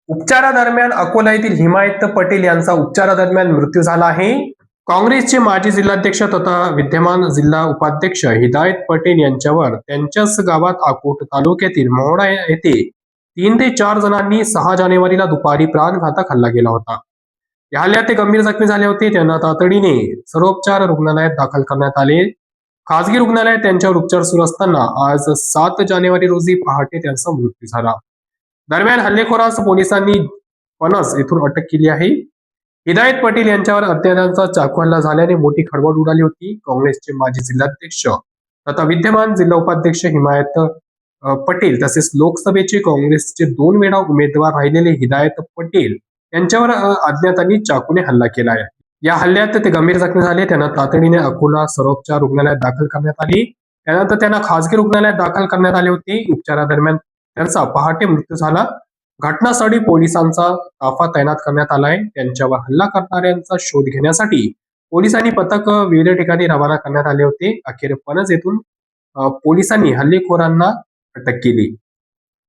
उपचारादरम्यान अकोला येथील हिमायत पटेल यांचा उपचारादरम्यान मृत्यू झाला आहे. काँग्रेसचे माजी जिल्हाध्यक्ष तथा विद्यमान जिल्हा उपाध्यक्ष हिदायत पटेल यांच्यावर त्यांच्याच गावात अकोट तालुक्यातील मोहोडा येथे 3 ते 4 जणांनी 6 जानेवारीला दुपारी प्राणघातक हल्ला केला होता. या हल्ल्यात ते गंभीर जखमी झाले होते. त्यांना तातडीने सर्वोपचार रुग्णालयात दाखल करण्यात आले. खासगी रुग्णालयात त्यांच्यावर उपचार सुरू असताना आज 7 जानेवारी रोजी पहाटे त्यांचा मृत्यू झाला. दरम्यान हल्लेखोरास पोलिसांनी पणस येथून अटक केली आहे. हिदायत पटेल यांच्यावर अज्ञातांचा चाकू हल्ला झाल्याने मोठी खळबळ उडाली होती. काँग्रेसचे माजी जिल्हाध्यक्ष तथा विद्यमान जिल्हा उपाध्यक्ष हिमायत पटेल तसेच लोकसभेचे काँग्रेसचे 2 वेळा उमेदवार राहिलेले हिदायत पटेल यांच्यावर अज्ञातांनी चाकूने हल्ला केला आहे. या हल्ल्यात ते गंभीर जखमी झाले. त्यांना तातडीने अकोला सर्वोपचार रुग्णालयात दाखल करण्यात आले. त्यानंतर त्यांना खासगी रुग्णालयात दाखल करण्यात आले होते. उपचारादरम्यान त्यांचा पहाटे मृत्यू झाला. घटनास्थळी पोलिसांचा ताफा तैनात करण्यात आलाय. त्यांच्यावर हल्ला करणाऱ्यांचा शोध घेण्यासाठी पोलिसांनी पथक विविध ठिकाणी रवाना करण्यात आले होते. अखेर पणज येथून पोलिसांनी हल्लेखोरांना अटक केली.